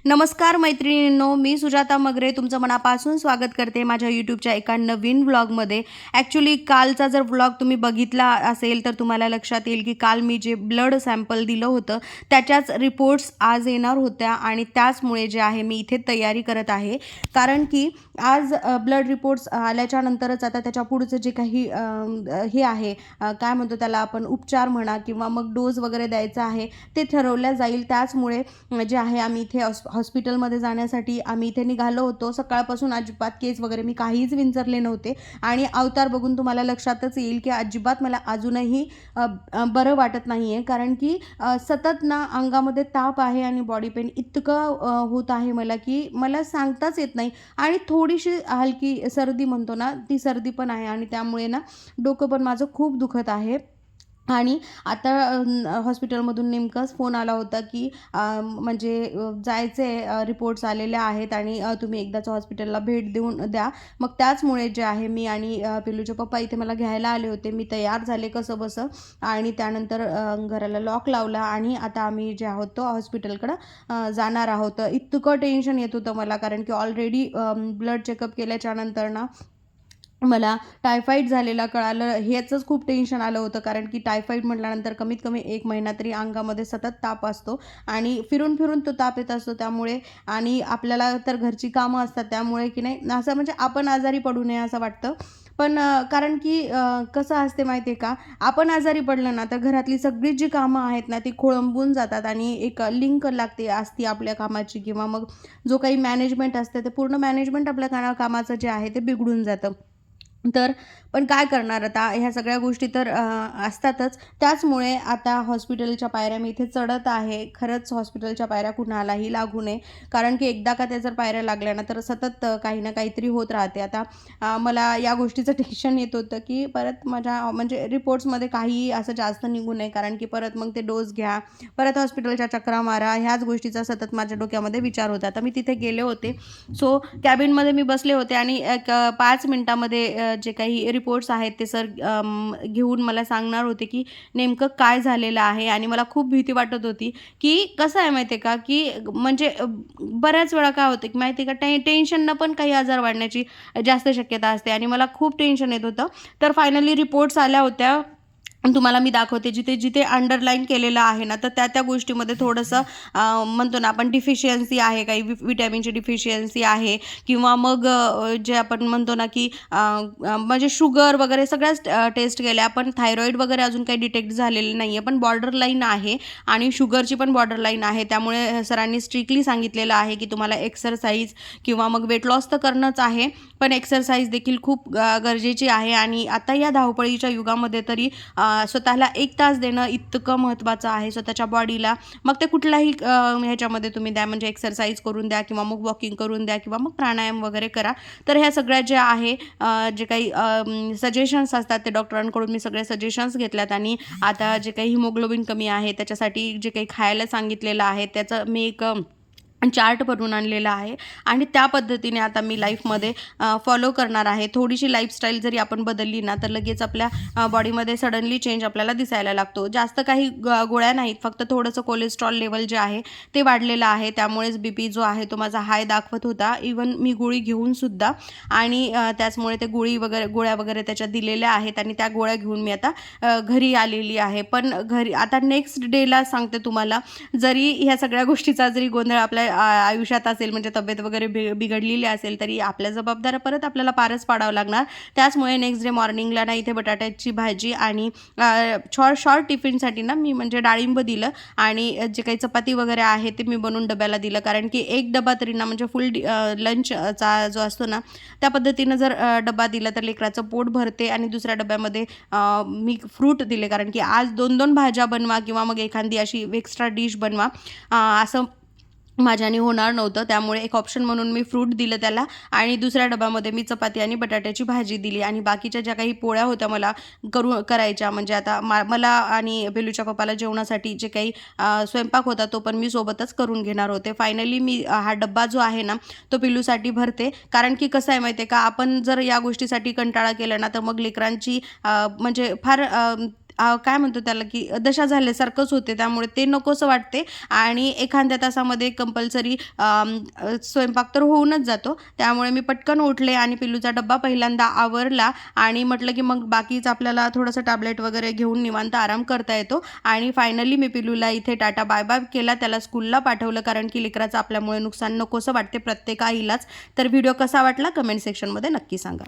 नमस्कार मैत्रिणींनो, मी सुजाता मगरे तुमचं मनापासून स्वागत करते माझ्या यूट्यूबच्या एका नवीन व्लॉगमध्ये. ॲक्च्युली कालचा जर व्लॉग तुम्ही बघितला असेल तर तुम्हाला लक्षात येईल की काल मी जे ब्लड सॅम्पल दिलं होतं त्याच्याच रिपोर्ट्स आज येणार होत्या आणि त्याचमुळे जे आहे मी इथे तयारी करत आहे. कारण की आज ब्लड रिपोर्ट्स आल्याच्या नंतरच आता त्याच्या पुढचं जे काही हे आहे, काय म्हणतो त्याला आपण, उपचार म्हणा किंवा मग डोस वगैरे द्यायचा आहे ते ठरवल्या जाईल. त्याचमुळे जे आहे आम्ही इथे हॉस्पिटलमध्ये जाण्यासाठी आम्ही इथे निघालो होतो. सकाळपासून अजिबात केस वगैरे मी काहीच विंचरले नव्हते आणि अवतार बघून तुम्हाला लक्षातच येईल की अजिबात मला अजूनही बरं वाटत नाही आहे. कारण की सतत ना अंगामध्ये ताप आहे आणि बॉडी पेन इतकं होत आहे मला की मला सांगताच येत नाही. आणि थोडीशी हलकी सर्दी म्हणतो ना, ती सर्दी पण आहे आणि त्यामुळे ना डोकं पण माझं खूप दुखत आहे. आणि आता हॉस्पिटलमधून नेमकाच फोन आला होता की म्हणजे जायचं आहे, रिपोर्ट्स आलेले आहेत आणि तुम्ही एकदाचं हॉस्पिटलला भेट देऊन द्या. मग त्याचमुळे जे आहे मी आणि पिल्लूचे पप्पा इथे मला घ्यायला आले होते. मी तयार झाले कसंबसं आणि त्यानंतर घराला लॉक लावला आणि आता आम्ही जे आहोत तो हॉस्पिटलकडं जाणार आहोत. इतकं टेन्शन येत होतं मला, कारण की ऑलरेडी ब्लड चेकअप केल्याच्यानंतर ना मला टायफॉईड झालेला कळालं. ह्याचंच खूप टेन्शन आलं होतं, कारण की टायफॉईड म्हटल्यानंतर कमीत कमी 1 महिना तरी अंगामध्ये सतत ताप असतो आणि फिरून फिरून तो ताप येत असतो. त्यामुळे आणि आपल्याला तर घरची कामं असतात, त्यामुळे की नाही असं म्हणजे आपण आजारी पडू नये असं वाटतं. पण कारण की कसं असते माहिती आहे का, आपण आजारी पडलं ना तर घरातली सगळी जी कामं आहेत ना ती खोळंबून जातात आणि एक लिंक लागते असती आपल्या कामाची, किंवा मग जो काही मॅनेजमेंट असते ते पूर्ण मॅनेजमेंट आपल्या कामाचं जे आहे ते बिघडून जातं. तर पण काय करणार आता, ह्या सगळ्या गोष्टी तर असतातच. त्याचमुळे आता हॉस्पिटलच्या पायऱ्या मी इथे चढत आहे. खरंच हॉस्पिटलच्या पायऱ्या कुणालाही लागू नये, कारण की एकदा का त्या जर पायऱ्या लागल्या ना तर सतत काही ना काहीतरी होत राहते. आता मला या गोष्टीचं टेन्शन येत होतं की परत माझ्या म्हणजे रिपोर्ट्समध्ये काहीही असं जास्त निघू नये, कारण की परत मग ते डोस घ्या, परत हॉस्पिटलच्या चक्रा मारा, ह्याच गोष्टीचा सतत माझ्या डोक्यामध्ये विचार होता. आता मी तिथे गेले होते. सो कॅबिनमध्ये मी बसले होते आणि एक 5 मिनिटामध्ये जे काही रिपोर्ट्स आहेत ते सर घेऊन मला सांगणार होते की नेमकं काय झालेलं आहे. आणि मला खूप भीती वाटत होती की कसं आहे माहिती आहे का, की म्हणजे बऱ्याच वेळा काय होतं की माहिती आहे का, टेन्शननं पण काही आजार वाढण्याची जास्त शक्यता असते आणि मला खूप टेन्शन येत होतं. तर फायनली रिपोर्ट्स आल्या होत्या. तुम्हाला मी दाखवते. जिथे जिथे अंडरलाईन केलेलं आहे ना तर त्या त्या गोष्टीमध्ये थोडंसं म्हणतो ना आपण डिफिशियन्सी आहे, काही विटॅमिनची डिफिशियन्सी आहे, किंवा मग जे आपण म्हणतो ना की म्हणजे शुगर वगैरे सगळ्याच टेस्ट केल्या, पण थायरॉईड वगैरे अजून काही डिटेक्ट झालेलं नाही आहे, पण बॉर्डर लाईन आहे आणि शुगरची पण बॉर्डर लाईन आहे. त्यामुळे सरांनी स्ट्रिक्टली सांगितलेलं आहे की तुम्हाला एक्सरसाइज किंवा मग वेट लॉस तर करणंच आहे, पण एक्सरसाइज देखील खूप गरजेची आहे. आणि आता या धावपळीच्या युगामध्ये तरी स्वतःला 1 तास देणं इतकं महत्त्वाचं आहे स्वतःच्या बॉडीला. मग ते कुठल्याही ह्याच्यामध्ये तुम्ही द्या, म्हणजे एक्सरसाइज करून द्या किंवा मग वॉकिंग करून द्या किंवा मग प्राणायाम वगैरे करा. तर ह्या सगळ्या ज्या आहे जे काही सजेशन्स असतात ते डॉक्टरांकडून मी सगळे सजेशन्स घेतल्यात. आणि आता जे काही हिमोग्लोबिन कमी आहे त्याच्यासाठी जे काही खायला सांगितलेलं आहे त्याचं मी एक चार्ट बनवून आणलेला आहे आणि त्या पद्धतीने आता मी लाईफमध्ये फॉलो करणार आहे. थोडीशी लाईफस्टाईल जरी आपण बदलली ना तर लगेच आपल्या बॉडीमध्ये सडनली चेंज आपल्याला दिसायला लागतो. जास्त काही गोळ्या नाहीत, फक्त थोडंसं कोलेस्ट्रॉल लेवल जे आहे ते वाढलेलं आहे, त्यामुळेच BP जो आहे तो माझा हाय दाखवत होता, इवन मी गोळी घेऊनसुद्धा. आणि त्याचमुळे ते गोळ्या वगैरे त्याच्यात दिलेल्या आहेत आणि त्या गोळ्या घेऊन मी आता घरी आलेली आहे. पण घरी आता नेक्स्ट डेला सांगते तुम्हाला, जरी ह्या सगळ्या गोष्टीचा जरी गोंधळ आपल्या आयुष्यात असेल, म्हणजे तब्येत वगैरे बिघडलेली असेल, तरी आपल्या जबाबदाऱ्या परत आपल्याला पारच पाडावं लागणार. त्याचमुळे नेक्स्ट डे मॉर्निंगला ना इथे बटाट्याची भाजी आणि शॉर्ट टिफिनसाठी ना मी म्हणजे डाळिंब दिलं आणि जे काही चपाती वगैरे आहे ते मी बनवून डब्याला दिलं, कारण की एक डबा तरी ना म्हणजे फुल लंचचा जो असतो ना त्या पद्धतीनं जर डबा दिला तर लेकराचं पोट भरते. आणि दुसऱ्या डब्यामध्ये मी फ्रूट दिले, कारण की आज 2-2 भाज्या बनवा किंवा मग एखादी अशी एक्स्ट्रा डिश बनवा असं माझ्याने होणार नव्हतं. त्यामुळे एक ऑप्शन म्हणून मी फ्रूट दिलं त्याला आणि दुसऱ्या डब्यामध्ये मी चपाती आणि बटाट्याची भाजी दिली. आणि बाकीच्या ज्या काही पोळ्या होत्या मला करायच्या, म्हणजे आता मला आणि बेलूच्या पप्पाला जेवणासाठी जे काही स्वयंपाक होता तो पण मी सोबतच करून घेणार होते. फायनली मी हा डब्बा जो आहे ना तो पिल्लूसाठी भरते, कारण की कसं आहे माहिती आहे का, आपण जर या गोष्टीसाठी कंटाळा केला ना तर मग लेकरांची म्हणजे फार काय म्हणतो त्याला की दशा झाल्यासारखंच होते, त्यामुळे ते नकोसं वाटते आणि एखाद्या तासामध्ये कंपल्सरी स्वयंपाक तर होऊनच जातो. त्यामुळे मी पटकन उठले आणि पिल्लूचा डब्बा पहिल्यांदा आवरला आणि म्हटलं की मग बाकीच आपल्याला थोडंसं टॅबलेट वगैरे घेऊन निवांत आराम करता येतो आणि फायनली मी पिल्लूला इथे टाटा बाय बाय केला, त्याला स्कूलला पाठवलं, कारण की लेकराचं आपल्यामुळे नुकसान नकोसं वाटते प्रत्येक आईलाच. तर व्हिडिओ कसा वाटला कमेंट सेक्शनमध्ये नक्की सांगा.